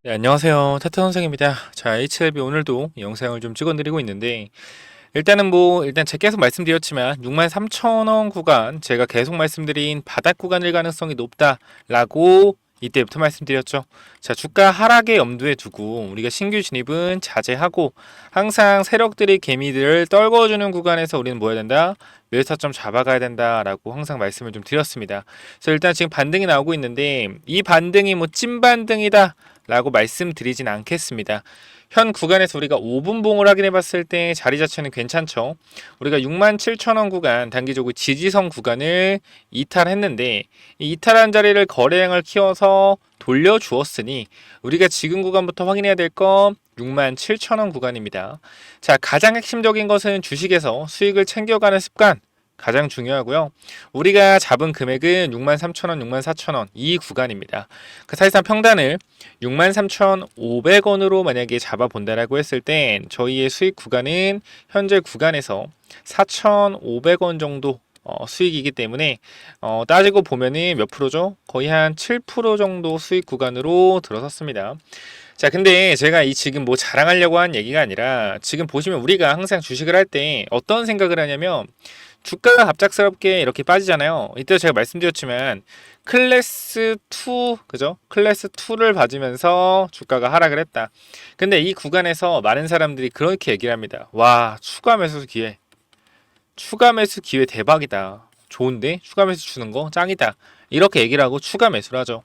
네, 안녕하세요. 타투 선생입니다. 자, HLB 오늘도 영상을 좀 찍어드리고 있는데, 일단은 일단 제가 계속 말씀드렸지만, 63,000원 구간, 제가 계속 말씀드린 바닥 구간일 가능성이 높다라고 이때부터 말씀드렸죠. 자, 주가 하락의 염두에 두고, 우리가 신규 진입은 자제하고, 항상 세력들이 개미들을 떨궈주는 구간에서 우리는 뭐 해야 된다? 매수타점 잡아가야 된다라고 항상 말씀을 좀 드렸습니다. 그래서 일단 지금 반등이 나오고 있는데, 이 반등이 찐 반등이다 라고 말씀드리진 않겠습니다. 현 구간에서 우리가 5분봉을 확인해 봤을 때 자리 자체는 괜찮죠. 우리가 67,000원 구간 단기적으로 지지선 구간을 이탈했는데, 이 이탈한 자리를 거래량을 키워서 돌려주었으니 우리가 지금 구간부터 확인해야 될 건 67,000원 구간입니다. 자, 가장 핵심적인 것은 주식에서 수익을 챙겨가는 습관, 가장 중요하고요. 우리가 잡은 금액은 63,000원, 64,000원 이 구간입니다. 그 사실상 평단을 63,500원으로 만약에 잡아본다라고 했을 땐 저희의 수익 구간은 현재 구간에서 4,500원 정도 수익이기 때문에 따지고 보면은 몇 프로죠? 거의 한 7% 정도 수익 구간으로 들어섰습니다. 자, 근데 제가 지금 자랑하려고 한 얘기가 아니라, 지금 보시면 우리가 항상 주식을 할 때 어떤 생각을 하냐면, 주가가 갑작스럽게 이렇게 빠지잖아요. 이때 제가 말씀드렸지만 클래스 2, 그죠? 클래스 2를 받으면서 주가가 하락을 했다. 근데 이 구간에서 많은 사람들이 그렇게 얘기를 합니다. 와, 추가 매수 기회. 추가 매수 기회 대박이다. 좋은데? 추가 매수 주는 거 짱이다. 이렇게 얘기를 하고 추가 매수를 하죠.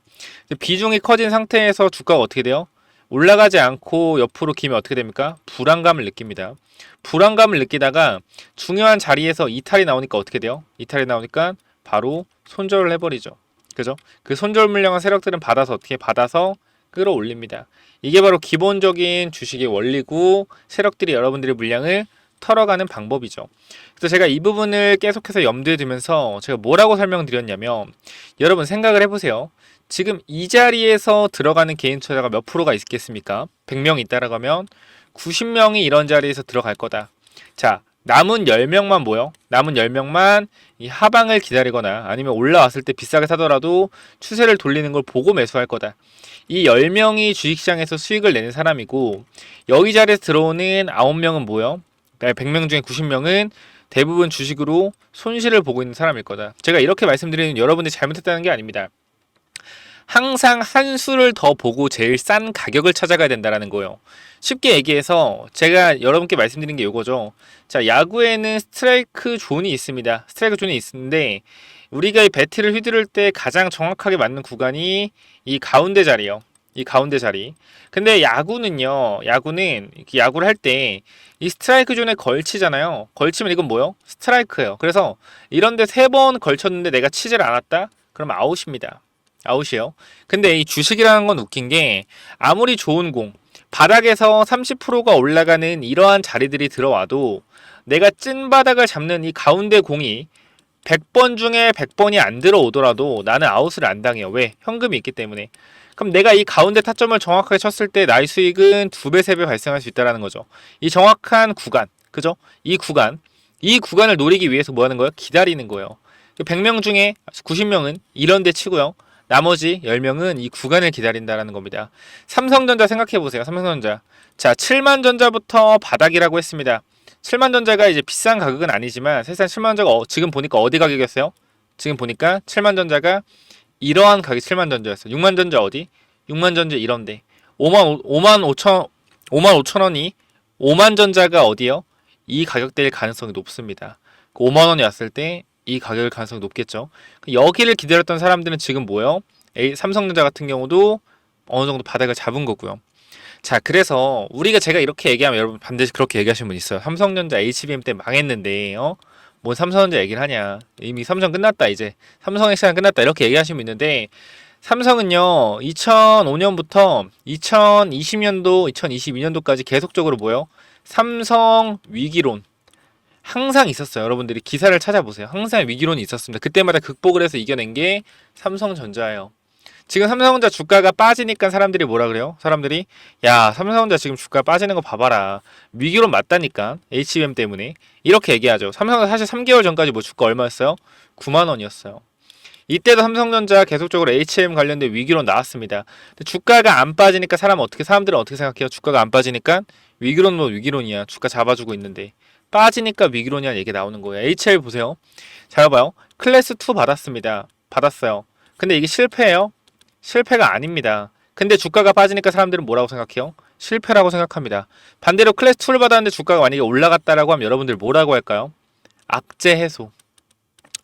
비중이 커진 상태에서 주가가 어떻게 돼요? 올라가지 않고 옆으로 기면 어떻게 됩니까? 불안감을 느낍니다. 불안감을 느끼다가 중요한 자리에서 이탈이 나오니까 어떻게 돼요? 이탈이 나오니까 바로 손절을 해버리죠. 그죠? 그 손절 물량을 세력들은 받아서 끌어올립니다. 이게 바로 기본적인 주식의 원리고, 세력들이 여러분들의 물량을 털어가는 방법이죠. 그래서 제가 이 부분을 계속해서 염두에 두면서 제가 뭐라고 설명드렸냐면, 여러분 생각을 해보세요. 지금 이 자리에서 들어가는 개인 투자자가 몇 프로가 있겠습니까? 100명 있다라고 하면 90명이 이런 자리에서 들어갈 거다. 자, 남은 10명만 뭐요? 남은 10명만 이 하방을 기다리거나 아니면 올라왔을 때 비싸게 사더라도 추세를 돌리는 걸 보고 매수할 거다. 이 10명이 주식시장에서 수익을 내는 사람이고, 여기 자리에서 들어오는 9명은 뭐요? 100명 중에 90명은 대부분 주식으로 손실을 보고 있는 사람일 거다. 제가 이렇게 말씀드리는 여러분들이 잘못했다는 게 아닙니다. 항상 한 수를 더 보고 제일 싼 가격을 찾아가야 된다는 거예요. 쉽게 얘기해서 제가 여러분께 말씀드린 게 이거죠. 자, 야구에는 스트라이크 존이 있습니다. 스트라이크 존이 있는데, 우리가 이 배트를 휘두를 때 가장 정확하게 맞는 구간이 이 가운데 자리요. 이 가운데 자리. 근데 야구는 이렇게 야구를 할 때 이 스트라이크 존에 걸치잖아요. 걸치면 이건 뭐요? 스트라이크예요. 그래서 이런데 3번 걸쳤는데 내가 치질 않았다? 그럼 아웃입니다. 아웃이요. 근데 이 주식이라는 건 웃긴 게, 아무리 좋은 공, 바닥에서 30%가 올라가는 이러한 자리들이 들어와도 내가 찐 바닥을 잡는 이 가운데 공이 100번 중에 100번이 안 들어오더라도 나는 아웃을 안 당해요. 왜? 현금이 있기 때문에. 그럼 내가 이 가운데 타점을 정확하게 쳤을 때 나의 수익은 2배, 3배 발생할 수 있다는 거죠. 이 정확한 구간, 그죠? 이 구간을 노리기 위해서 뭐 하는 거예요? 기다리는 거예요. 100명 중에 90명은 이런 데 치고요. 나머지 10명은 이 구간을 기다린다는 겁니다. 삼성전자 생각해보세요. 삼성전자. 자, 7만전자부터 바닥이라고 했습니다. 7만전자가 이제 비싼 가격은 아니지만, 사실상 7만전자가 지금 보니까 어디 가격이었어요? 지금 보니까 7만전자가 이러한 가격이 7만전자였어요. 6만전자 어디? 6만전자 이런데. 5만 5천 원이 5만전자가 어디요? 이 가격대일 가능성이 높습니다. 5만 원이 왔을 때 이 가격일 가능성이 높겠죠. 여기를 기다렸던 사람들은 지금 뭐예요? 삼성전자 같은 경우도 어느 정도 바닥을 잡은 거고요. 자, 그래서 제가 이렇게 얘기하면 여러분 반드시 그렇게 얘기하시는 분 있어요. 삼성전자 HBM 때 망했는데 뭔 삼성전자 얘기를 하냐, 이미 삼성 끝났다, 이제 삼성의 시간 끝났다, 이렇게 얘기하시는 분 있는데, 삼성은요 2005년부터 2020년도 2022년도까지 계속적으로 뭐예요? 삼성 위기론 항상 있었어요. 여러분들이 기사를 찾아보세요. 항상 위기론이 있었습니다. 그때마다 극복을 해서 이겨낸 게 삼성전자예요. 지금 삼성전자 주가가 빠지니까 사람들이 뭐라 그래요? 사람들이, 야, 삼성전자 지금 주가 빠지는 거 봐봐라, 위기론 맞다니까, HBM 때문에. 이렇게 얘기하죠. 삼성은 사실 3개월 전까지 주가 얼마였어요? 9만 원이었어요. 이때도 삼성전자 계속적으로 HM 관련된 위기론 나왔습니다. 근데 주가가 안 빠지니까 사람들은 어떻게 생각해요? 주가가 안 빠지니까 위기론 뭐 위기론이야. 주가 잡아주고 있는데 빠지니까 위기론이라는 얘기 나오는 거예요. HL 보세요. 잘 봐요. 클래스 2 받았습니다. 받았어요. 근데 이게 실패예요? 실패가 아닙니다. 근데 주가가 빠지니까 사람들은 뭐라고 생각해요? 실패라고 생각합니다. 반대로 클래스 2를 받았는데 주가가 만약에 올라갔다라고 하면 여러분들 뭐라고 할까요? 악재 해소.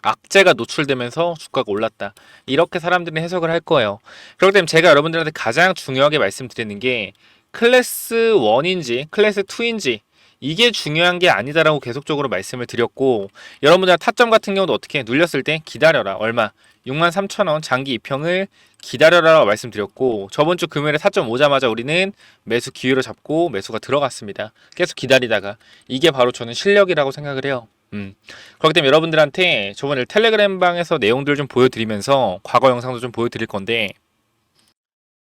악재가 노출되면서 주가가 올랐다. 이렇게 사람들은 해석을 할 거예요. 그렇기 때문에 제가 여러분들한테 가장 중요하게 말씀드리는 게 클래스 1인지 클래스 2인지 이게 중요한 게 아니다라고 계속적으로 말씀을 드렸고, 여러분들 타점 같은 경우도 어떻게 눌렸을 때 기다려라. 얼마? 63,000원 장기 입형을 기다려라라고 말씀드렸고, 저번 주 금요일에 4점 오자마자 우리는 매수 기회로 잡고 매수가 들어갔습니다. 계속 기다리다가. 이게 바로 저는 실력이라고 생각을 해요. 그렇기 때문에 여러분들한테 저번에 텔레그램 방에서 내용들을 좀 보여드리면서 과거 영상도 좀 보여드릴 건데,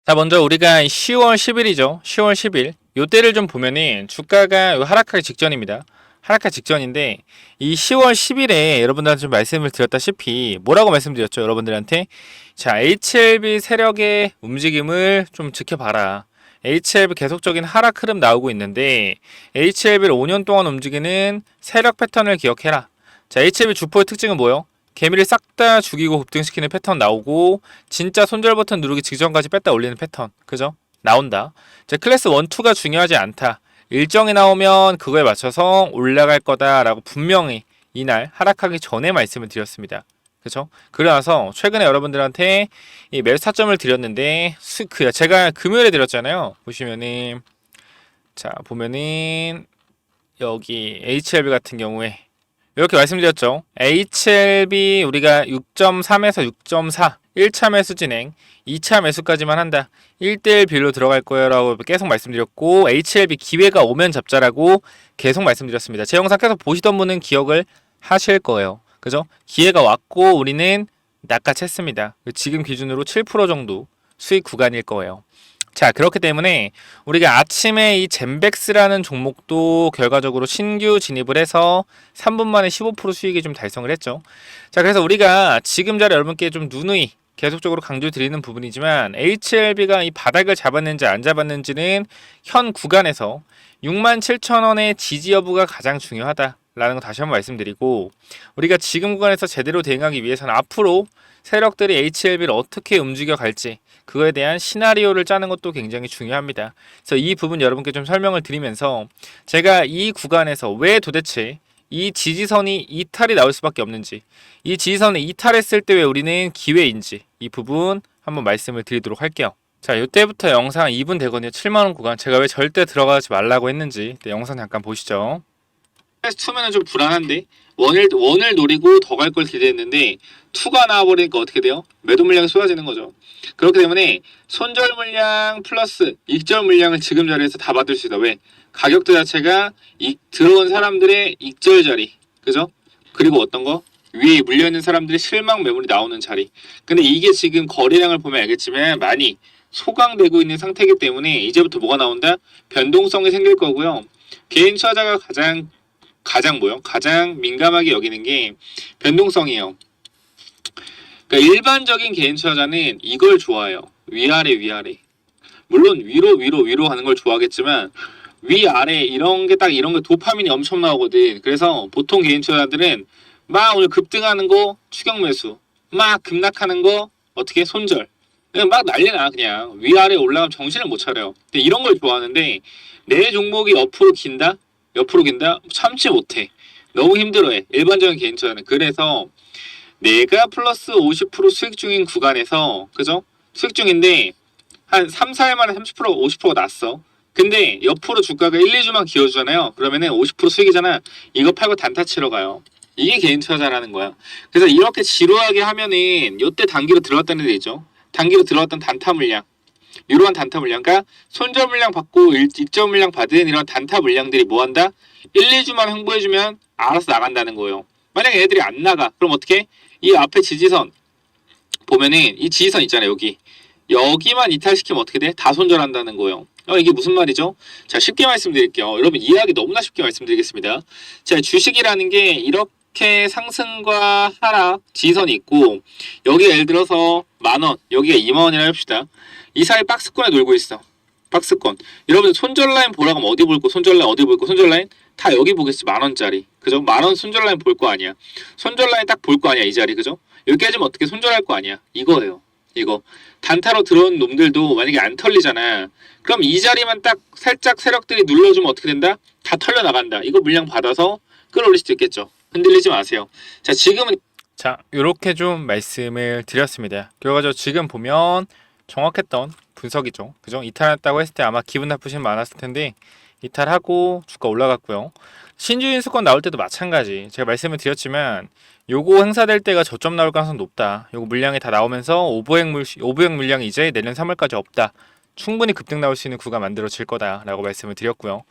자, 먼저 우리가 10월 10일이죠. 10월 10일. 요때를 좀 보면은 주가가 하락하기 직전입니다. 하락하기 직전인데, 이 10월 10일에 여러분들한테 좀 말씀을 드렸다시피 뭐라고 말씀드렸죠? 여러분들한테. 자, HLB 세력의 움직임을 좀 지켜봐라. HLB 계속적인 하락 흐름 나오고 있는데, HLB를 5년 동안 움직이는 세력 패턴을 기억해라. 자, HLB 주포의 특징은 뭐예요? 개미를 싹 다 죽이고 급등시키는 패턴 나오고, 진짜 손절 버튼 누르기 직전까지 뺐다 올리는 패턴, 그죠? 나온다. 자, 클래스 1, 2가 중요하지 않다. 일정이 나오면 그거에 맞춰서 올라갈 거다라고 분명히 이날 하락하기 전에 말씀을 드렸습니다. 그죠? 그래서 최근에 여러분들한테 이 매수 타점을 드렸는데, 제가 금요일에 드렸잖아요. 보시면은, 자, 보면은 여기 HLB 같은 경우에 이렇게 말씀드렸죠. HLB 우리가 6.3에서 6.4 1차 매수 진행, 2차 매수까지만 한다. 1대1 비율로 들어갈 거예요 라고 계속 말씀드렸고, HLB 기회가 오면 잡자라고 계속 말씀드렸습니다. 제 영상 계속 보시던 분은 기억을 하실 거예요. 그죠? 기회가 왔고 우리는 낚아챘습니다. 지금 기준으로 7% 정도 수익 구간일 거예요. 자, 그렇기 때문에 우리가 아침에 이 젠백스라는 종목도 결과적으로 신규 진입을 해서 3분 만에 15% 수익이 좀 달성을 했죠. 자, 그래서 우리가 지금 자리 여러분께 좀 누누이 계속적으로 강조드리는 부분이지만, HLB가 이 바닥을 잡았는지 안 잡았는지는 현 구간에서 67,000원의 지지 여부가 가장 중요하다라는 거 다시 한번 말씀드리고, 우리가 지금 구간에서 제대로 대응하기 위해서는 앞으로 세력들이 HLB를 어떻게 움직여 갈지 그거에 대한 시나리오를 짜는 것도 굉장히 중요합니다. 그래서 이 부분 여러분께 좀 설명을 드리면서, 제가 이 구간에서 왜 도대체 이 지지선이 이탈이 나올 수밖에 없는지, 이 지지선을 이탈했을 때 왜 우리는 기회인지, 이 부분 한번 말씀을 드리도록 할게요. 자, 이때부터 영상 2분 되거든요. 7만원 구간. 제가 왜 절대 들어가지 말라고 했는지 영상 잠깐 보시죠. 클래스 2면은 좀 불안한데, 원을 노리고 더 갈 걸 기대했는데 2가 나와버리니까 어떻게 돼요? 매도 물량이 쏟아지는 거죠. 그렇기 때문에 손절 물량 플러스 익절 물량을 지금 자리에서 다 받을 수 있다. 왜? 가격대 자체가 들어온 사람들의 익절 자리, 그죠? 그리고 어떤 거? 위에 물려있는 사람들의 실망 매물이 나오는 자리. 근데 이게 지금 거래량을 보면 알겠지만 많이 소강되고 있는 상태이기 때문에 이제부터 뭐가 나온다? 변동성이 생길 거고요. 개인 투자자가 가장 민감하게 여기는 게 변동성이에요. 그러니까 일반적인 개인 투자자는 이걸 좋아해요. 위아래. 물론 위로 하는 걸 좋아하겠지만, 위아래 이런 게 도파민이 엄청 나오거든. 그래서 보통 개인 투자자들은 막 오늘 급등하는 거 추격 매수, 막 급락하는 거 어떻게 손절, 그냥 막 난리나. 그냥 위아래 올라가면 정신을 못 차려요. 근데 이런 걸 좋아하는데, 내 종목이 옆으로 긴다 참지 못해. 너무 힘들어해, 일반적인 개인 투자는. 그래서 내가 플러스 50% 수익 중인 구간에서, 그죠? 수익 중인데 한 3, 4일 만에 30%, 50%가 났어. 근데 옆으로 주가가 1, 2주만 기어주잖아요. 그러면은 50% 수익이잖아. 이거 팔고 단타 치러 가요. 이게 개인 투자자라는 거야. 그래서 이렇게 지루하게 하면은 요때 단기로 들어왔다는 데 있죠. 단기로 들어왔던 단타 물량, 이러한 단타 물량, 그러니까 손절 물량 받고 익절 물량 받은 이런 단타 물량들이 뭐한다? 1, 2주만 홍보해주면 알아서 나간다는 거예요. 만약에 애들이 안 나가, 그럼 어떻게? 이 앞에 지지선 보면은 이 지지선 있잖아요. 여기만 이탈시키면 어떻게 돼? 다 손절한다는 거예요. 이게 무슨 말이죠? 자, 쉽게 말씀드릴게요. 여러분 이해하기 너무나 쉽게 말씀드리겠습니다. 자, 주식이라는 게 이렇게 이렇게 상승과 하락 지지선이 있고 여기 예를 들어서 10,000원, 여기가 20,000원이라 합시다. 이 사이 박스권에 놀고 있어. 박스권. 여러분들 손절 라인 보라고 하면 어디 볼 거? 손절 라인 어디 볼 거? 손절 라인 다 여기 보겠지. 10,000원짜리. 그죠? 10,000원 손절 라인 볼 거 아니야. 손절 라인 딱 볼 거 아니야. 이 자리. 그죠? 여기 깨지면 어떻게 손절할 거 아니야. 이거예요. 이거. 단타로 들어온 놈들도 만약에 안 털리잖아. 그럼 이 자리만 딱 살짝 세력들이 눌러주면 어떻게 된다? 다 털려 나간다. 이거 물량 받아서 끌어올릴 수도 있겠죠. 흔들리지 마세요. 자, 지금은 이렇게 좀 말씀을 드렸습니다. 결과적으로 지금 보면 정확했던 분석이죠. 그죠? 이탈했다고 했을 때 아마 기분 나쁘신 분 많았을 텐데 이탈하고 주가 올라갔고요. 신주인수권 나올 때도 마찬가지. 제가 말씀을 드렸지만 요거 행사될 때가 저점 나올 가능성이 높다. 요거 물량이 다 나오면서 오브액 물량이 이제 내년 3월까지 없다. 충분히 급등 나올 수 있는 구가 만들어질 거다라고 말씀을 드렸고요.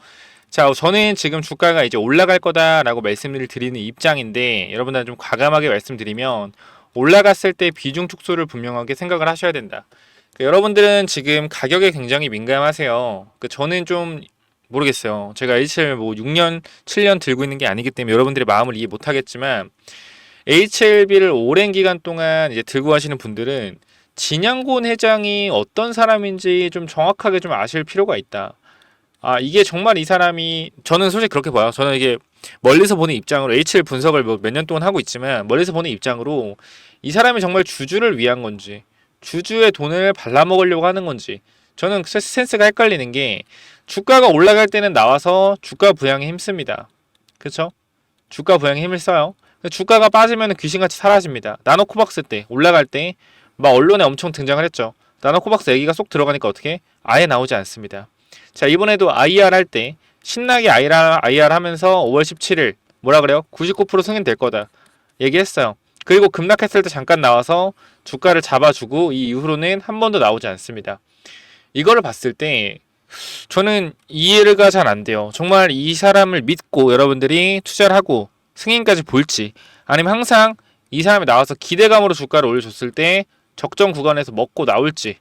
자, 저는 지금 주가가 이제 올라갈 거다라고 말씀을 드리는 입장인데 여러분들 좀 과감하게 말씀드리면 올라갔을 때 비중 축소를 분명하게 생각을 하셔야 된다. 여러분들은 지금 가격에 굉장히 민감하세요. 저는 좀 모르겠어요. 제가 HL 뭐 6년, 7년 들고 있는 게 아니기 때문에 여러분들의 마음을 이해 못하겠지만 HLB를 오랜 기간 동안 이제 들고 하시는 분들은 진양곤 회장이 어떤 사람인지 좀 정확하게 좀 아실 필요가 있다. 아, 이게 정말 이 사람이, 저는 솔직히 그렇게 봐요. 저는 이게 멀리서 보는 입장으로 HL 분석을 뭐 몇 년 동안 하고 있지만 멀리서 보는 입장으로 이 사람이 정말 주주를 위한 건지 주주의 돈을 발라먹으려고 하는 건지 저는 센스가 헷갈리는 게 주가가 올라갈 때는 나와서 주가 부양에 힘씁니다. 그렇죠? 주가 부양에 힘을 써요. 주가가 빠지면 귀신같이 사라집니다. 나노코박스 때 올라갈 때 막 언론에 엄청 등장을 했죠. 나노코박스 얘기가 쏙 들어가니까 어떻게? 아예 나오지 않습니다. 자, 이번에도 IR 할 때 신나게 IR 하면서 5월 17일 뭐라 그래요? 99% 승인될 거다 얘기했어요. 그리고 급락했을 때 잠깐 나와서 주가를 잡아주고 이 이후로는 한 번도 나오지 않습니다. 이거를 봤을 때 저는 이해가 잘 안 돼요. 정말 이 사람을 믿고 여러분들이 투자를 하고 승인까지 볼지 아니면 항상 이 사람이 나와서 기대감으로 주가를 올려줬을 때 적정 구간에서 먹고 나올지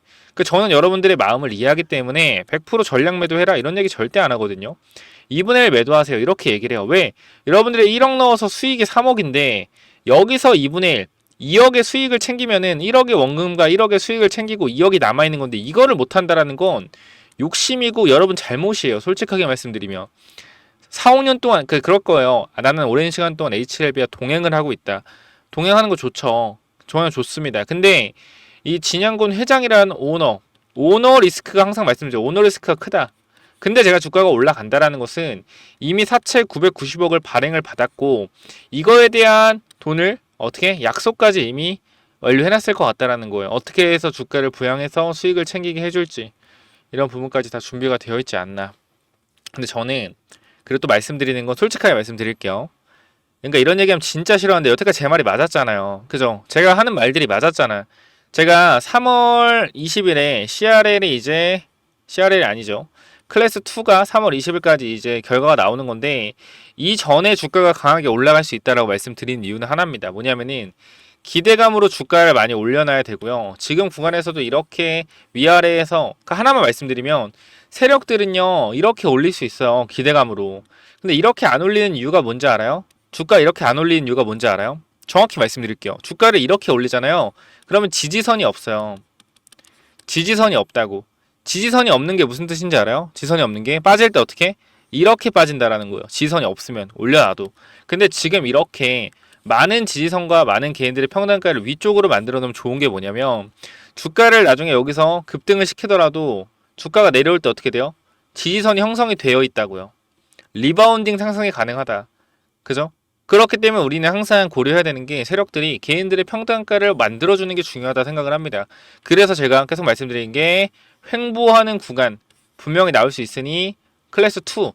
저는 여러분들의 마음을 이해하기 때문에 100% 전략 매도해라 이런 얘기 절대 안 하거든요. 2분의 1 매도하세요 이렇게 얘기를 해요. 왜? 여러분들이 1억 넣어서 수익이 3억인데 여기서 2분의 1 2억의 수익을 챙기면은 1억의 원금과 1억의 수익을 챙기고 2억이 남아있는 건데 이거를 못한다라는 건 욕심이고 여러분 잘못이에요. 솔직하게 말씀드리면 4, 5년 동안 그럴 거예요. 나는 오랜 시간 동안 HLB와 동행을 하고 있다. 동행하는 거 좋죠. 저는 좋습니다. 근데 이 진양곤 회장이라는 오너 리스크가 항상 말씀드리죠. 오너 리스크가 크다. 근데 제가 주가가 올라간다라는 것은 이미 사채 990억을 발행을 받았고 이거에 대한 돈을 어떻게 약속까지 이미 완료해놨을 것 같다라는 거예요. 어떻게 해서 주가를 부양해서 수익을 챙기게 해줄지 이런 부분까지 다 준비가 되어 있지 않나. 근데 저는 그리고 또 말씀드리는 건 솔직하게 말씀드릴게요. 그러니까 이런 얘기하면 진짜 싫어하는데 여태까지 제 말이 맞았잖아요. 그죠? 제가 하는 말들이 맞았잖아. 제가 3월 20일에 CRL이 아니죠. 클래스 2가 3월 20일까지 이제 결과가 나오는 건데 이 전에 주가가 강하게 올라갈 수 있다라고 말씀드린 이유는 하나입니다. 뭐냐면은 기대감으로 주가를 많이 올려놔야 되고요. 지금 구간에서도 이렇게 위아래에서 하나만 말씀드리면 세력들은요 이렇게 올릴 수 있어요. 기대감으로. 근데 이렇게 안 올리는 이유가 뭔지 알아요? 주가 이렇게 안 올리는 이유가 뭔지 알아요? 정확히 말씀드릴게요. 주가를 이렇게 올리잖아요. 그러면 지지선이 없어요. 지지선이 없다고. 지지선이 없는 게 무슨 뜻인지 알아요? 지지선이 없는 게 빠질 때 어떻게? 이렇게 빠진다라는 거예요. 지지선이 없으면 올려놔도. 근데 지금 이렇게 많은 지지선과 많은 개인들의 평단가를 위쪽으로 만들어 놓으면 좋은 게 뭐냐면 주가를 나중에 여기서 급등을 시키더라도 주가가 내려올 때 어떻게 돼요? 지지선이 형성이 되어 있다고요. 리바운딩 상승이 가능하다. 그죠? 그렇기 때문에 우리는 항상 고려해야 되는 게 세력들이 개인들의 평단가를 만들어주는 게 중요하다 생각을 합니다. 그래서 제가 계속 말씀드린 게 횡보하는 구간 분명히 나올 수 있으니 클래스 2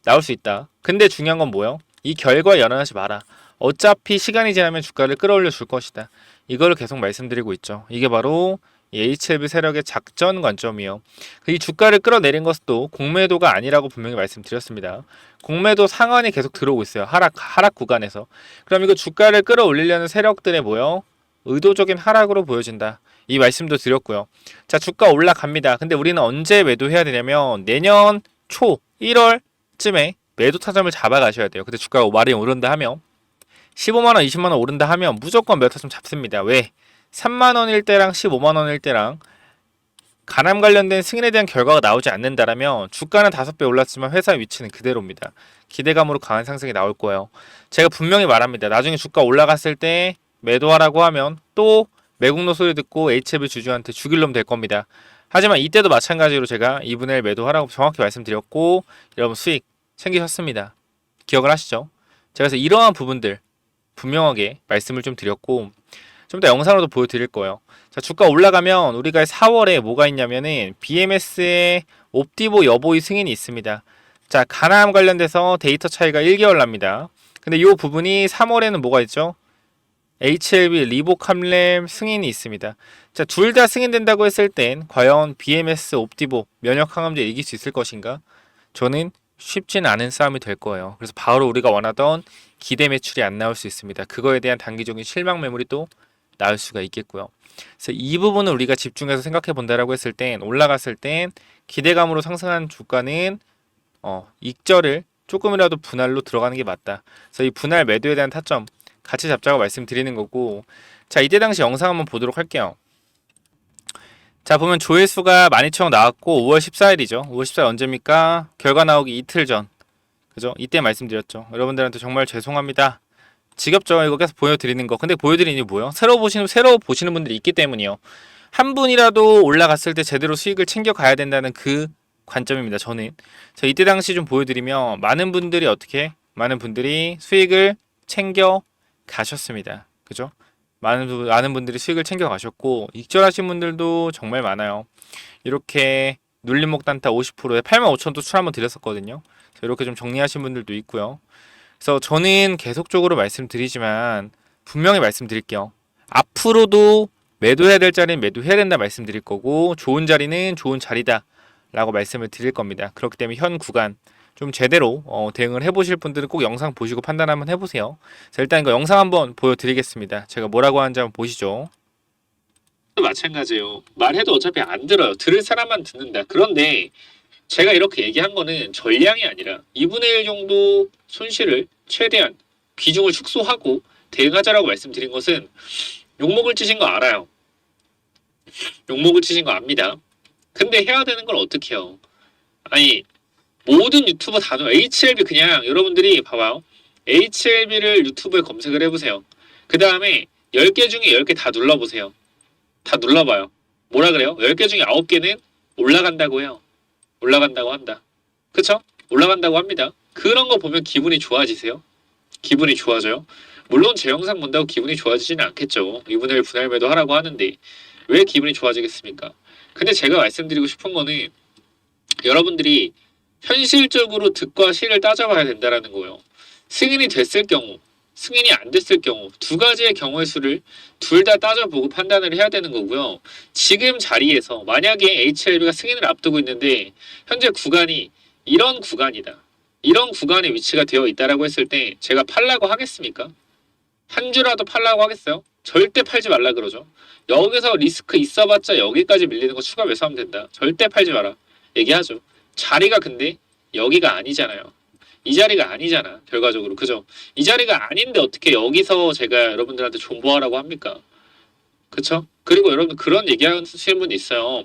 나올 수 있다. 근데 중요한 건 뭐예요? 이 결과에 연연하지 마라. 어차피 시간이 지나면 주가를 끌어올려 줄 것이다. 이걸 계속 말씀드리고 있죠. 이게 바로 HLB 세력의 작전 관점이에요. 이 주가를 끌어내린 것도 공매도가 아니라고 분명히 말씀드렸습니다. 공매도 상한이 계속 들어오고 있어요. 하락 구간에서. 그럼 이거 주가를 끌어올리려는 세력들의 뭐요? 의도적인 하락으로 보여진다. 이 말씀도 드렸고요. 자, 주가 올라갑니다. 근데 우리는 언제 매도해야 되냐면 내년 초 1월쯤에 매도 타점을 잡아가셔야 돼요. 근데 주가가 많이 오른다 하면 15만원, 20만원 오른다 하면 무조건 몇 타 좀 잡습니다. 왜? 3만원일 때랑 15만원일 때랑 가람 관련된 승인에 대한 결과가 나오지 않는다라면 주가는 5배 올랐지만 회사 위치는 그대로입니다. 기대감으로 강한 상승이 나올 거예요. 제가 분명히 말합니다. 나중에 주가 올라갔을 때 매도하라고 하면 또 매국노 소리 듣고 HLB 주주한테 죽일 놈 될 겁니다. 하지만 이때도 마찬가지로 제가 2분의 1 매도하라고 정확히 말씀드렸고 여러분 수익 챙기셨습니다. 기억을 하시죠? 제가 그래서 이러한 부분들 분명하게 말씀을 좀 드렸고 좀 더 영상으로도 보여드릴 거예요. 자, 주가 올라가면 우리가 4월에 뭐가 있냐면은 BMS의 옵디보 여보의 승인이 있습니다. 자, 가나암 관련돼서 데이터 차이가 1개월 납니다. 근데 이 부분이 3월에는 뭐가 있죠? HLB 리보캄램 승인이 있습니다. 자, 둘 다 승인된다고 했을 땐 과연 BMS 옵디보 면역 항암제 이길 수 있을 것인가? 저는 쉽지는 않은 싸움이 될 거예요. 그래서 바로 우리가 원하던 기대 매출이 안 나올 수 있습니다. 그거에 대한 단기적인 실망 매물이 또 나올 수가 있겠고요. 그래서 이 부분을 우리가 집중해서 생각해 본다라고 했을 땐 올라갔을 땐 기대감으로 상승한 주가는 익절을 조금이라도 분할로 들어가는 게 맞다. 그래서 이 분할 매도에 대한 타점 같이 잡자고 말씀드리는 거고, 자, 이때 당시 영상 한번 보도록 할게요. 자, 보면 조회수가 12,000원 나왔고 5월 14일이죠. 5월 14일 언제입니까? 결과 나오기 이틀 전. 그죠? 이때 말씀드렸죠. 여러분들한테 정말 죄송합니다. 지겹죠? 이거 계속 보여드리는 거. 근데 보여드리는 게 뭐예요? 새로 보시는 분들이 있기 때문이요. 한 분이라도 올라갔을 때 제대로 수익을 챙겨 가야 된다는 그 관점입니다. 저는. 자, 이때 당시 좀 보여드리면 많은 분들이 수익을 챙겨 가셨습니다. 그죠? 많은 분들이 수익을 챙겨 가셨고 익절하신 분들도 정말 많아요. 이렇게 눌림목 단타 50%에 85,000도 출 한번 드렸었거든요. 이렇게 좀 정리하신 분들도 있고요. 그래서 저는 계속적으로 말씀드리지만 분명히 말씀드릴게요. 앞으로도 매도해야 될 자리는 매도해야 된다 말씀드릴 거고 좋은 자리는 좋은 자리다 라고 말씀을 드릴 겁니다. 그렇기 때문에 현 구간 좀 제대로 대응을 해보실 분들은 꼭 영상 보시고 판단 한번 해보세요. 자, 일단 이거 영상 한번 보여드리겠습니다. 제가 뭐라고 하는지 한번 보시죠. 마찬가지예요. 말해도 어차피 안 들어요. 들을 사람만 듣는다. 그런데 제가 이렇게 얘기한 거는 전량이 아니라 2분의 1 정도 손실을 최대한 비중을 축소하고 대응하자라고 말씀드린 것은 욕먹을 짓인 거 알아요. 욕먹을 짓인 거 압니다. 근데 해야 되는 걸 어떻게 해요? 아니 모든 유튜버 다 HLB 그냥 여러분들이 봐봐요. HLB를 유튜브에 검색을 해보세요. 그 다음에 10개 중에 10개 다 눌러보세요. 다 눌러봐요. 뭐라 그래요? 10개 중에 9개는 올라간다고 해요. 올라간다고 한다. 그쵸? 올라간다고 합니다. 그런 거 보면 기분이 좋아지세요? 기분이 좋아져요? 물론 제 영상 본다고 기분이 좋아지지는 않겠죠. 2분의 1 분할 매도 하라고 하는데 왜 기분이 좋아지겠습니까? 근데 제가 말씀드리고 싶은 거는 여러분들이 현실적으로 득과 실을 따져봐야 된다는 거예요. 승인이 됐을 경우, 승인이 안 됐을 경우 두 가지의 경우의 수를 둘 다 따져보고 판단을 해야 되는 거고요. 지금 자리에서 만약에 HLB가 승인을 앞두고 있는데 현재 구간이 이런 구간이다. 이런 구간에 위치가 되어 있다라고 했을 때 제가 팔라고 하겠습니까? 한 주라도 팔라고 하겠어요? 절대 팔지 말라 그러죠. 여기서 리스크 있어봤자 여기까지 밀리는 거 추가 매수하면 된다. 절대 팔지 마라. 얘기하죠. 자리가 근데 여기가 아니잖아요. 이 자리가 아니잖아. 결과적으로. 그죠? 이 자리가 아닌데 어떻게 여기서 제가 여러분들한테 존버하라고 합니까? 그쵸? 그리고 여러분 그런 얘기하시는 분이 있어요.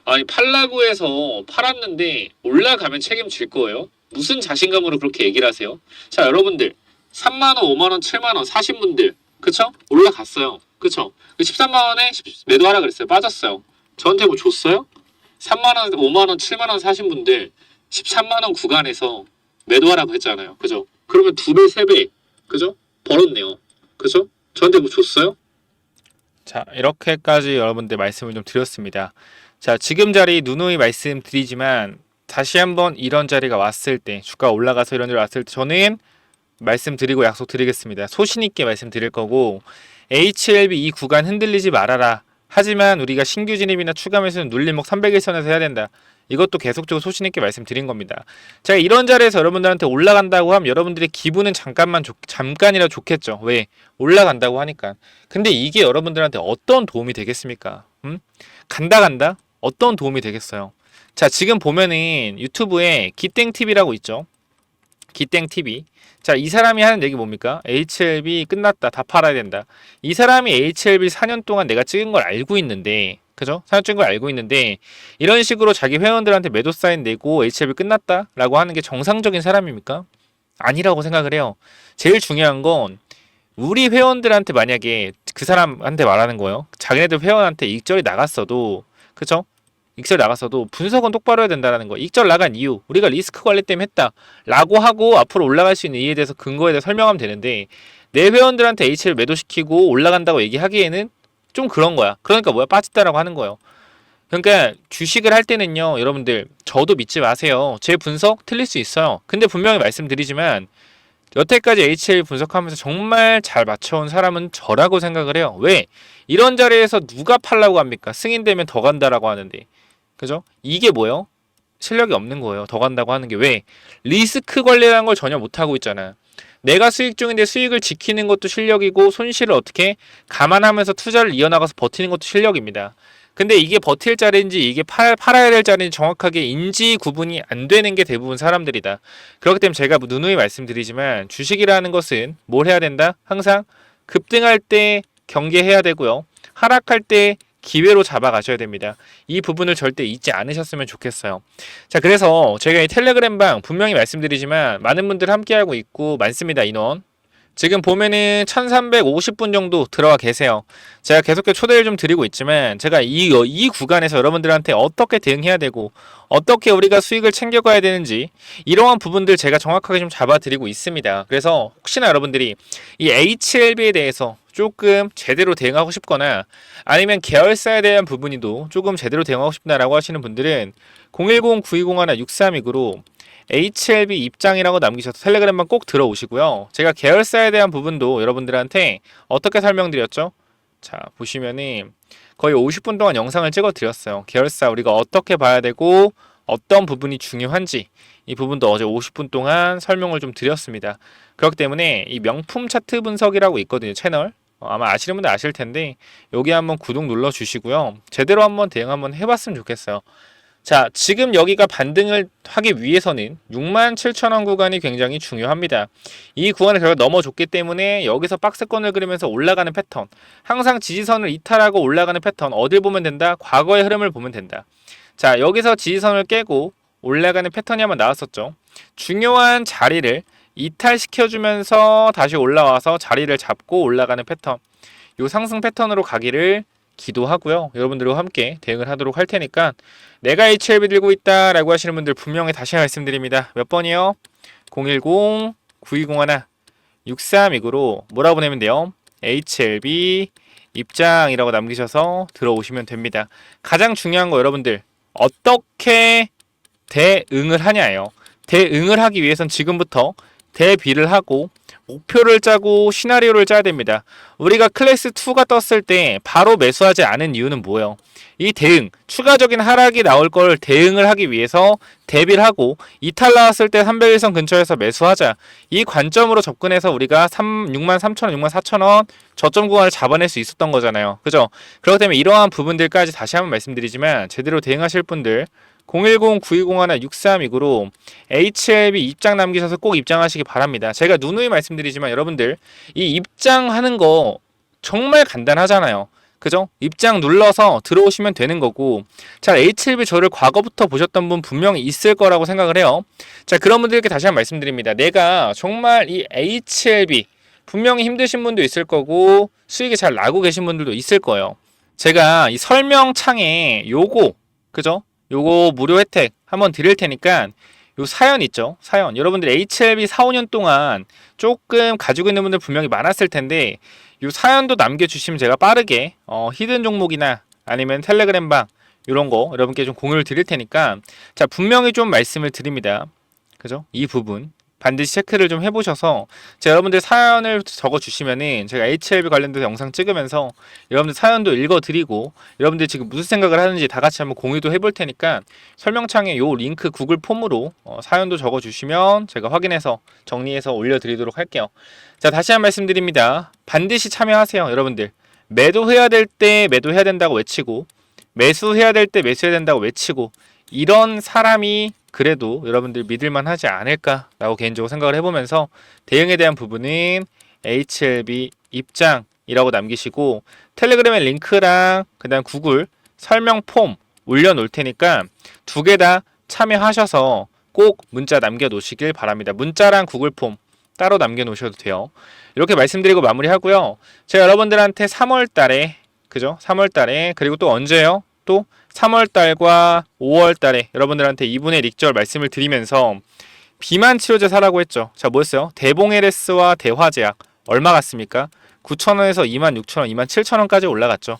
아니 팔라고 해서 팔았는데 올라가면 책임질 거예요? 무슨 자신감으로 그렇게 얘기를 하세요? 자 여러분들 3만원, 5만원, 7만원 사신 분들 그쵸? 올라갔어요. 그쵸? 13만원에 매도하라 그랬어요. 빠졌어요. 저한테 뭐 줬어요? 3만원, 5만원, 7만원 사신 분들 13만원 구간에서 매도하라고 했잖아요. 그죠? 그러면 2배, 3배 그죠? 벌었네요. 그죠? 저한테 뭐 줬어요? 자 이렇게까지 여러분들 말씀을 좀 드렸습니다. 자 지금 자리 누누이 말씀드리지만 다시 한번 이런 자리가 왔을 때 주가 올라가서 이런 자리 왔을 때 저는 말씀드리고 약속드리겠습니다. 소신있게 말씀드릴 거고 HLB 이 구간 흔들리지 말아라. 하지만 우리가 신규 진입이나 추가 매수는 눌림목 300일선에서 해야 된다. 이것도 계속적으로 소신있게 말씀드린 겁니다. 제가 이런 자리에서 여러분들한테 올라간다고 하면 여러분들의 기분은 잠깐이라 좋겠죠. 왜? 올라간다고 하니까. 근데 이게 여러분들한테 어떤 도움이 되겠습니까? 간다? 어떤 도움이 되겠어요? 자 지금 보면은 유튜브에 기땡TV라고 있죠. 기땡TV. 자, 이 사람이 하는 얘기 뭡니까? HLB 끝났다. 다 팔아야 된다. 이 사람이 HLB 4년 동안 내가 찍은 걸 알고 있는데, 그죠? 4년 찍은 걸 알고 있는데, 이런 식으로 자기 회원들한테 매도 사인 내고 HLB 끝났다? 라고 하는 게 정상적인 사람입니까? 아니라고 생각을 해요. 제일 중요한 건, 우리 회원들한테 만약에 그 사람한테 말하는 거예요. 자기네들 회원한테 익절이 나갔어도, 그죠? 익절 나갔어도 분석은 똑바로 해야 된다는 거. 익절 나간 이유, 우리가 리스크 관리 때문에 했다 라고 하고 앞으로 올라갈 수 있는 이유에 대해서 근거에 대해서 설명하면 되는데, 내 회원들한테 H를 매도시키고 올라간다고 얘기하기에는 좀 그런 거야. 그러니까 뭐야? 빠졌다라고 하는 거예요. 그러니까 주식을 할 때는요, 여러분들 저도 믿지 마세요. 제 분석 틀릴 수 있어요. 근데 분명히 말씀드리지만 여태까지 HL 분석하면서 정말 잘 맞춰온 사람은 저라고 생각을 해요. 왜? 이런 자리에서 누가 팔라고 합니까? 승인되면 더 간다라고 하는데. 그죠? 이게 뭐예요? 실력이 없는 거예요. 더 간다고 하는 게. 왜? 리스크 관리라는 걸 전혀 못하고 있잖아. 내가 수익 중인데 수익을 지키는 것도 실력이고, 손실을 어떻게 감안하면서 투자를 이어나가서 버티는 것도 실력입니다. 근데 이게 버틸 자리인지 이게 팔아야 될 자리인지 정확하게 인지 구분이 안 되는 게 대부분 사람들이다. 그렇기 때문에 제가 누누이 말씀드리지만 주식이라는 것은 뭘 해야 된다? 항상 급등할 때 경계해야 되고요. 하락할 때 기회로 잡아가셔야 됩니다. 이 부분을 절대 잊지 않으셨으면 좋겠어요. 자, 그래서 제가 이 텔레그램방 분명히 말씀드리지만 많은 분들 함께하고 있고 많습니다. 인원. 지금 보면은 1350분 정도 들어와 계세요. 제가 계속해서 초대를 좀 드리고 있지만 제가 이 구간에서 여러분들한테 어떻게 대응해야 되고 어떻게 우리가 수익을 챙겨가야 되는지 이러한 부분들 제가 정확하게 좀 잡아드리고 있습니다. 그래서 혹시나 여러분들이 이 HLB에 대해서 조금 제대로 대응하고 싶거나 아니면 계열사에 대한 부분이도 조금 제대로 대응하고 싶다라고 하시는 분들은 010-9201-6329로 HLB 입장이라고 남기셔서 텔레그램만 꼭 들어오시고요. 제가 계열사에 대한 부분도 여러분들한테 어떻게 설명드렸죠? 자, 보시면은 거의 50분 동안 영상을 찍어 드렸어요. 계열사 우리가 어떻게 봐야 되고 어떤 부분이 중요한지 이 부분도 어제 50분 동안 설명을 좀 드렸습니다. 그렇기 때문에 이 명품 차트 분석이라고 있거든요. 채널. 아마 아시는 분들 아실 텐데 여기 한번 구독 눌러 주시고요. 제대로 한번 대응 한번 해봤으면 좋겠어요. 자, 지금 여기가 반등을 하기 위해서는 67,000원 구간이 굉장히 중요합니다. 이 구간을 결국 넘어줬기 때문에 여기서 박스권을 그리면서 올라가는 패턴, 항상 지지선을 이탈하고 올라가는 패턴, 어딜 보면 된다? 과거의 흐름을 보면 된다. 자, 여기서 지지선을 깨고 올라가는 패턴이 한번 나왔었죠. 중요한 자리를 이탈시켜주면서 다시 올라와서 자리를 잡고 올라가는 패턴, 이 상승 패턴으로 가기를 기도하고요. 여러분들과 함께 대응을 하도록 할 테니까 내가 HLB 들고 있다 라고 하시는 분들 분명히 다시 말씀드립니다. 몇 번이요? 010-9201-6329로 뭐라고 보내면 돼요? HLB 입장이라고 남기셔서 들어오시면 됩니다. 가장 중요한 거 여러분들 어떻게 대응을 하냐예요. 대응을 하기 위해선 지금부터 대비를 하고 목표를 짜고 시나리오를 짜야 됩니다. 우리가 클래스 2가 떴을 때 바로 매수하지 않은 이유는 뭐예요? 이 대응, 추가적인 하락이 나올 걸 대응을 하기 위해서 대비를 하고 이탈 나왔을 때 300일선 근처에서 매수하자. 이 관점으로 접근해서 우리가 63,000원, 64,000원 저점 구간을 잡아낼 수 있었던 거잖아요. 그죠? 그렇기 때문에 이러한 부분들까지 다시 한번 말씀드리지만 제대로 대응하실 분들 010-9201-6329로 HLB 입장 남기셔서 꼭 입장하시기 바랍니다. 제가 누누이 말씀드리지만 여러분들 이 입장하는 거 정말 간단하잖아요. 그죠? 입장 눌러서 들어오시면 되는 거고 자, HLB 저를 과거부터 보셨던 분 분명히 있을 거라고 생각을 해요. 자, 그런 분들께 다시 한번 말씀드립니다. 내가 정말 이 HLB 분명히 힘드신 분도 있을 거고 수익이 잘 나고 계신 분들도 있을 거예요. 제가 이 설명창에 요거 그죠? 요거 무료 혜택 한번 드릴 테니까 요 사연 있죠? 사연. 여러분들 HLB 4, 5년 동안 조금 가지고 있는 분들 분명히 많았을 텐데 요 사연도 남겨주시면 제가 빠르게 히든 종목이나 아니면 텔레그램방 이런 거 여러분께 좀 공유를 드릴 테니까 자, 분명히 좀 말씀을 드립니다. 그죠? 이 부분 반드시 체크를 좀 해보셔서 제가 여러분들 사연을 적어주시면은 제가 HLB 관련돼서 영상 찍으면서 여러분들 사연도 읽어드리고 여러분들 지금 무슨 생각을 하는지 다 같이 한번 공유도 해볼 테니까 설명창에 요 링크 구글 폼으로 사연도 적어주시면 제가 확인해서 정리해서 올려드리도록 할게요. 자, 다시 한 번 말씀드립니다. 반드시 참여하세요. 여러분들 매도해야 될 때 매도해야 된다고 외치고 매수해야 될 때 매수해야 된다고 외치고 이런 사람이 그래도 여러분들 믿을만 하지 않을까라고 개인적으로 생각을 해보면서 대응에 대한 부분은 HLB 입장이라고 남기시고 텔레그램의 링크랑 그 다음 구글 설명 폼 올려놓을 테니까 두 개 다 참여하셔서 꼭 문자 남겨놓으시길 바랍니다. 문자랑 구글 폼 따로 남겨놓으셔도 돼요. 이렇게 말씀드리고 마무리하고요. 제가 여러분들한테 3월 달에 그죠? 3월 달에 그리고 또 언제요? 또 3월 달과 5월 달에 여러분들한테 2분의 릭절 말씀을 드리면서 비만 치료제 사라고 했죠. 자, 뭐였어요? 대봉LS와 대화제약 얼마 갔습니까? 9,000원에서 26,000원, 27,000원까지 올라갔죠.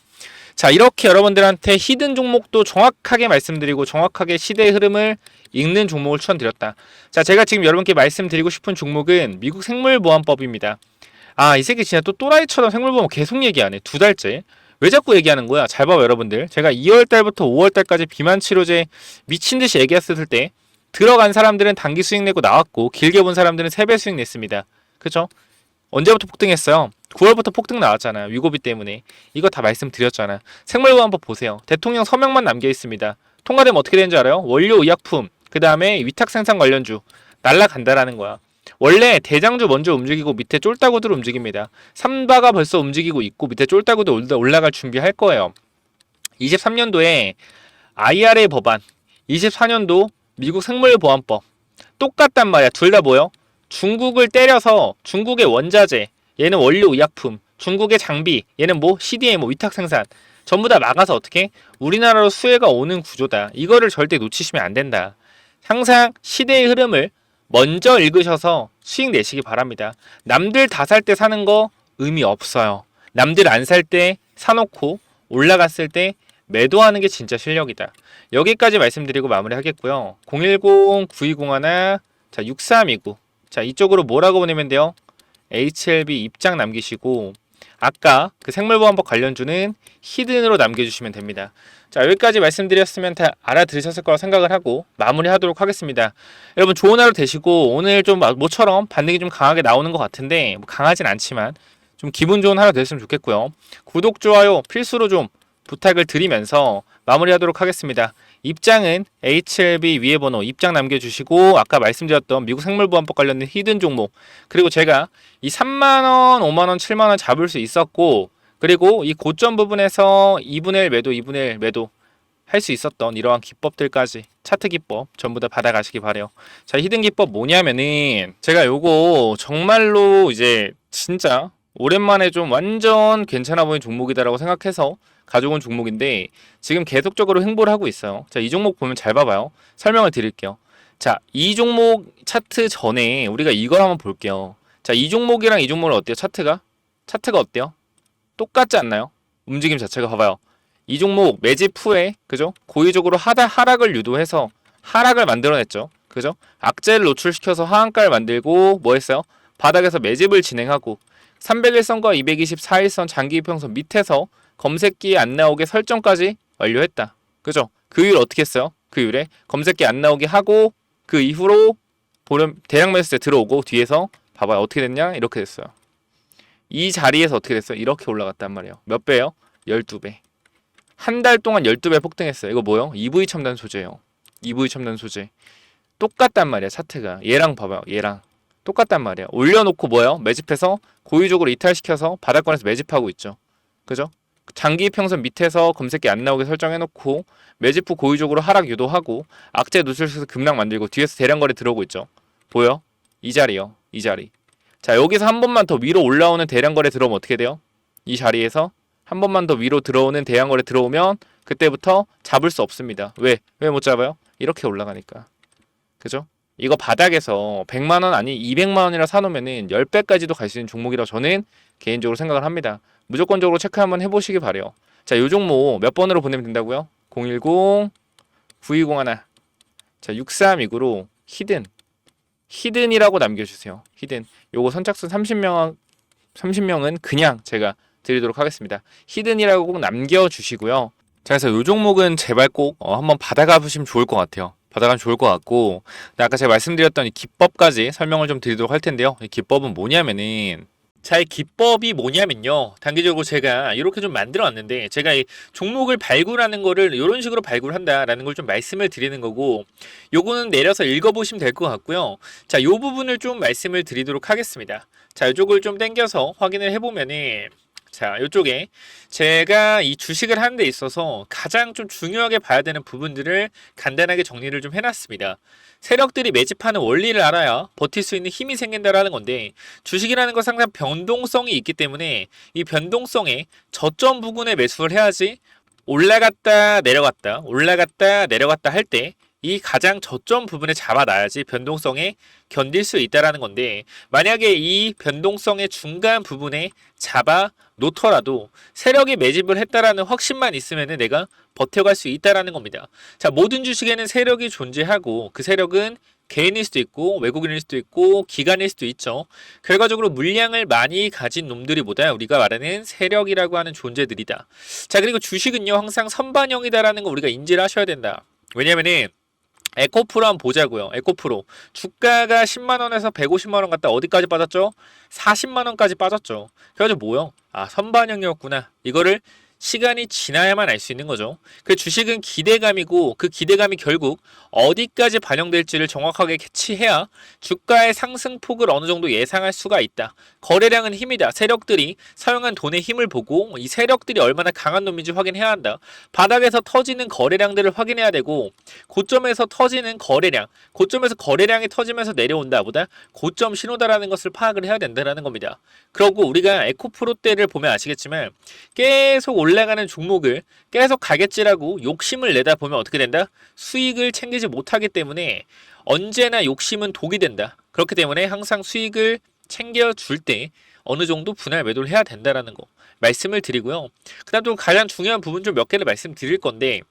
자, 이렇게 여러분들한테 히든 종목도 정확하게 말씀드리고 정확하게 시대의 흐름을 읽는 종목을 추천드렸다. 자, 제가 지금 여러분께 말씀드리고 싶은 종목은 미국 생물보안법입니다. 아, 이 새끼 진짜 또 또라이처럼 생물보험 계속 얘기하네. 2달째. 왜 자꾸 얘기하는 거야? 잘 봐요, 여러분들. 제가 2월달부터 5월달까지 비만 치료제 미친듯이 얘기했을 때 들어간 사람들은 단기 수익 내고 나왔고 길게 본 사람들은 3배 수익 냈습니다. 그쵸? 언제부터 폭등했어요? 9월부터 폭등 나왔잖아요. 위고비 때문에. 이거 다 말씀드렸잖아. 생물보안법 보세요. 대통령 서명만 남겨 있습니다. 통과되면 어떻게 되는지 알아요? 원료 의약품, 그 다음에 위탁 생산 관련주 날라간다라는 거야. 원래 대장주 먼저 움직이고 밑에 쫄따구들 움직입니다. 삼바가 벌써 움직이고 있고 밑에 쫄따구들 올라갈 준비할 거예요. 23년도에 IRA 법안, 24년도 미국 생물보안법 똑같단 말이야. 둘 다 뭐요? 중국을 때려서 중국의 원자재, 얘는 원료 의약품, 중국의 장비, 얘는 뭐 CDMO 위탁 생산 전부 다 막아서 어떻게 우리나라로 수혜가 오는 구조다. 이거를 절대 놓치시면 안 된다. 항상 시대의 흐름을 먼저 읽으셔서 수익 내시기 바랍니다. 남들 다 살 때 사는 거 의미 없어요. 남들 안 살 때 사놓고 올라갔을 때 매도하는 게 진짜 실력이다. 여기까지 말씀드리고 마무리하겠고요. 010-9201 자 6329 자 이쪽으로 뭐라고 보내면 돼요? HLB 입장 남기시고 아까 그 생물보안법 관련주는 히든으로 남겨주시면 됩니다. 자 여기까지 말씀드렸으면 다 알아들으셨을 거라고 생각을 하고 마무리하도록 하겠습니다. 여러분 좋은 하루 되시고 오늘 좀 모처럼 반등이 좀 강하게 나오는 것 같은데 뭐 강하진 않지만 좀 기분 좋은 하루 됐으면 좋겠고요. 구독, 좋아요 필수로 좀 부탁을 드리면서 마무리하도록 하겠습니다. 입장은 HLB 위에 번호 입장 남겨주시고 아까 말씀드렸던 미국 생물보안법 관련된 히든 종목 그리고 제가 이 3만원, 5만원, 7만원 잡을 수 있었고 그리고 이 고점 부분에서 2분의 1 매도, 2분의 1 매도 할 수 있었던 이러한 기법들까지 차트 기법 전부 다 받아가시기 바래요. 자 히든 기법 뭐냐면은 제가 요거 정말로 이제 진짜 오랜만에 좀 완전 괜찮아 보이는 종목이다라고 생각해서 가져온 종목인데 지금 계속적으로 횡보를 하고 있어요. 자, 이 종목 보면 잘 봐봐요. 설명을 드릴게요. 자, 이 종목 차트 전에 우리가 이걸 한번 볼게요. 자, 이 종목이랑 이 종목은 어때요? 차트가 어때요? 똑같지 않나요? 움직임 자체가 봐봐요. 이 종목 매집 후에 그죠? 고의적으로 하락을 유도해서 하락을 만들어냈죠. 그죠? 악재를 노출시켜서 하한가를 만들고 뭐 했어요? 바닥에서 매집을 진행하고 301선과 224일선 장기 이평선 밑에서 검색기에 안 나오게 설정까지 완료했다. 그죠? 그 이후에 어떻게 했어요? 그 이후에 검색기 안 나오게 하고 그 이후로 보름 대량 매수세 들어오고 뒤에서 봐봐요. 어떻게 됐냐? 이렇게 됐어요. 이 자리에서 어떻게 됐어요? 이렇게 올라갔단 말이에요. 몇 배요? 12배. 한 달 동안 12배 폭등했어요. 이거 뭐요? EV 첨단 소재예요. EV 첨단 소재. 똑같단 말이야. 차트가. 얘랑 봐봐요. 얘랑. 똑같단 말이야. 올려놓고 뭐예요? 매집해서 고의적으로 이탈시켜서 바닥권에서 매집하고 있죠. 그죠? 장기 평선 밑에서 검색기 안 나오게 설정해놓고 매집 후 고의적으로 하락 유도하고 악재 노출시켜서 급락 만들고 뒤에서 대량 거래 들어오고 있죠. 보여? 이 자리요. 이 자리. 자 여기서 한 번만 더 위로 올라오는 대량 거래 들어오면 어떻게 돼요? 이 자리에서 한 번만 더 위로 들어오는 대량 거래 들어오면 그때부터 잡을 수 없습니다. 왜? 왜 못 잡아요? 이렇게 올라가니까. 그죠? 이거 바닥에서 100만원 아니 200만원이라 사놓으면은 10배까지도 갈 수 있는 종목이라고 저는 개인적으로 생각을 합니다. 무조건적으로 체크 한번 해보시기 바래요. 자, 요 종목 몇 번으로 보내면 된다고요? 010-9201 자, 6329로 히든이라고 남겨주세요. 히든. 요거 선착순 30명은 그냥 제가 드리도록 하겠습니다. 히든이라고 꼭 남겨주시고요. 자, 그래서 요 종목은 제발 꼭 한번 받아가 보시면 좋을 것 같아요. 받아가면 좋을 것 같고 아까 제가 말씀드렸던 이 기법까지 설명을 좀 드리도록 할 텐데요. 이 기법은 뭐냐면은 자, 이 기법이 뭐냐면요. 단기적으로 제가 이렇게 좀 만들어 왔는데, 제가 이 종목을 발굴하는 거를 이런 식으로 발굴한다라는 걸 좀 말씀을 드리는 거고, 요거는 내려서 읽어보시면 될 것 같고요. 자, 요 부분을 좀 말씀을 드리도록 하겠습니다. 자, 이쪽을 좀 당겨서 확인을 해보면은, 자, 이쪽에 제가 이 주식을 하는 데 있어서 가장 좀 중요하게 봐야 되는 부분들을 간단하게 정리를 좀 해놨습니다. 세력들이 매집하는 원리를 알아야 버틸 수 있는 힘이 생긴다라는 건데, 주식이라는 것은 항상 변동성이 있기 때문에 이 변동성에 저점 부근에 매수를 해야지 올라갔다 내려갔다 올라갔다 내려갔다 할 때 이 가장 저점 부분에 잡아놔야지 변동성에 견딜 수 있다라는 건데, 만약에 이 변동성의 중간 부분에 잡아 놓더라도 세력이 매집을 했다라는 확신만 있으면 내가 버텨갈 수 있다라는 겁니다. 자, 모든 주식에는 세력이 존재하고 그 세력은 개인일 수도 있고 외국인일 수도 있고 기관일 수도 있죠. 결과적으로 물량을 많이 가진 놈들이보다 우리가 말하는 세력이라고 하는 존재들이다. 자, 그리고 주식은요 항상 선반영이다라는 거 우리가 인지를 하셔야 된다. 왜냐면은 에코프로 한번 보자고요. 에코프로 주가가 10만원에서 150만원 갔다 어디까지 빠졌죠? 40만원까지 빠졌죠. 그래가지고 뭐요? 아, 선반영이었구나. 이거를 시간이 지나야만 알 수 있는 거죠. 그 주식은 기대감이고 그 기대감이 결국 어디까지 반영될지를 정확하게 캐치해야 주가의 상승폭을 어느 정도 예상할 수가 있다. 거래량은 힘이다. 세력들이 사용한 돈의 힘을 보고 이 세력들이 얼마나 강한 놈인지 확인해야 한다. 바닥에서 터지는 거래량들을 확인해야 되고, 고점에서 터지는 거래량, 고점에서 거래량이 터지면서 내려온다 보다 고점 신호다라는 것을 파악을 해야 된다는 겁니다. 그리고 우리가 에코프로 때를 보면 아시겠지만 계속 올라가는 종목을 계속 가겠지라고 욕심을 내다 보면 어떻게 된다? 수익을 챙기지 못하기 때문에 언제나 욕심은 독이 된다. 그렇기 때문에 항상 수익을 챙겨줄 때 어느 정도 분할 매도를 해야 된다라는 거 말씀을 드리고요. 그 다음 또 가장 중요한 부분 좀 몇 개를 말씀드릴 건데,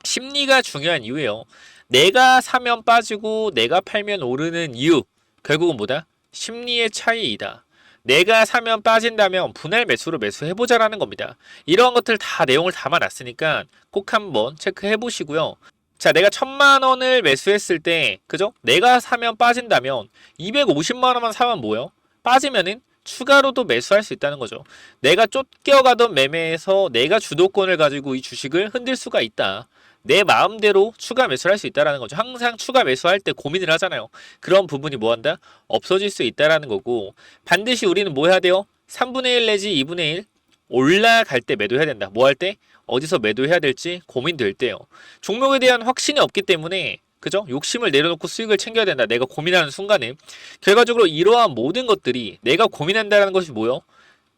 심리가 중요한 이유예요. 내가 사면 빠지고 내가 팔면 오르는 이유, 결국은 뭐다? 심리의 차이이다. 내가 사면 빠진다면 분할 매수로 매수해보자라는 겁니다. 이러한 것들 다 내용을 담아놨으니까 꼭 한번 체크해 보시고요. 자, 내가 1000만원을 매수했을 때, 그죠? 내가 사면 빠진다면 250만원만 사면 뭐요? 빠지면은 추가로도 매수할 수 있다는 거죠. 내가 쫓겨가던 매매에서 내가 주도권을 가지고 이 주식을 흔들 수가 있다. 내 마음대로 추가 매수를 할 수 있다라는 거죠. 항상 추가 매수할 때 고민을 하잖아요. 그런 부분이 뭐한다? 없어질 수 있다라는 거고, 반드시 우리는 뭐 해야 돼요? 3분의 1 내지 2분의 1 올라갈 때 매도해야 된다. 뭐 할 때? 어디서 매도해야 될지 고민될 때요. 종목에 대한 확신이 없기 때문에, 그죠? 욕심을 내려놓고 수익을 챙겨야 된다. 내가 고민하는 순간에 결과적으로 이러한 모든 것들이 내가 고민한다는 것이 뭐요?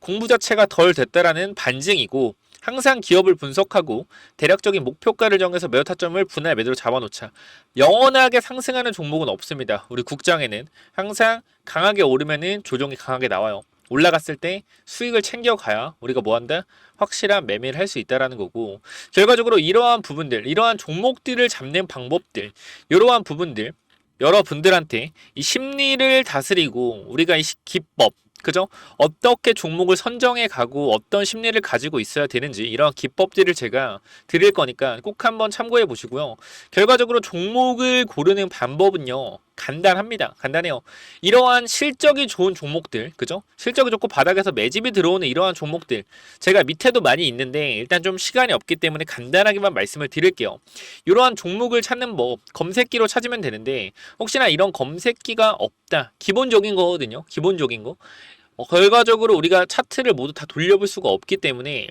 공부 자체가 덜 됐다라는 반증이고, 항상 기업을 분석하고 대략적인 목표가를 정해서 매도 타점을 분할 매도로 잡아놓자. 영원하게 상승하는 종목은 없습니다. 우리 국장에는 항상 강하게 오르면은 조정이 강하게 나와요. 올라갔을 때 수익을 챙겨가야 우리가 뭐한다? 확실한 매매를 할 수 있다라는 거고, 결과적으로 이러한 부분들, 이러한 종목들을 잡는 방법들, 이러한 부분들 여러분들한테 이 심리를 다스리고 우리가 이 기법, 그죠? 어떻게 종목을 선정해 가고 어떤 심리를 가지고 있어야 되는지 이런 기법들을 제가 드릴 거니까 꼭 한번 참고해 보시고요. 결과적으로 종목을 고르는 방법은요, 간단합니다. 간단해요. 이러한 실적이 좋은 종목들, 그죠? 실적이 좋고 바닥에서 매집이 들어오는 이러한 종목들, 제가 밑에도 많이 있는데 일단 좀 시간이 없기 때문에 간단하게만 말씀을 드릴게요. 이러한 종목을 찾는 법, 검색기로 찾으면 되는데, 혹시나 이런 검색기가 없다, 기본적인 거거든요. 기본적인 거. 결과적으로 우리가 차트를 모두 다 돌려볼 수가 없기 때문에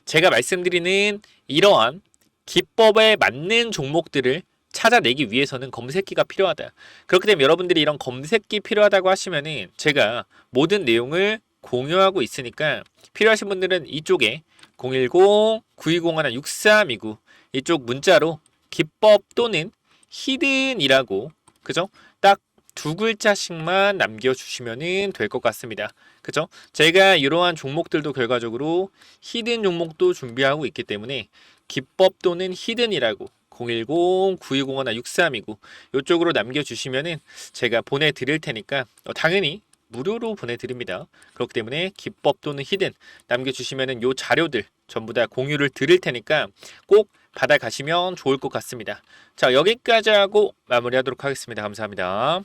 제가 말씀드리는 이러한 기법에 맞는 종목들을 찾아내기 위해서는 검색기가 필요하다. 그렇기 때문에 여러분들이 이런 검색기 필요하다고 하시면은 제가 모든 내용을 공유하고 있으니까 필요하신 분들은 이쪽에 010-9201-6329 이쪽 문자로 기법 또는 히든이라고, 그죠? 딱 두 글자씩만 남겨주시면 될 것 같습니다. 그죠? 제가 이러한 종목들도 결과적으로 히든 종목도 준비하고 있기 때문에 기법 또는 히든이라고 010-9201-6329 이쪽으로 남겨주시면은 제가 보내드릴 테니까 당연히 무료로 보내드립니다. 그렇기 때문에 기법 또는 히든 남겨주시면은 요 자료들 전부 다 공유를 드릴 테니까 꼭 받아가시면 좋을 것 같습니다. 자, 여기까지 하고 마무리하도록 하겠습니다. 감사합니다.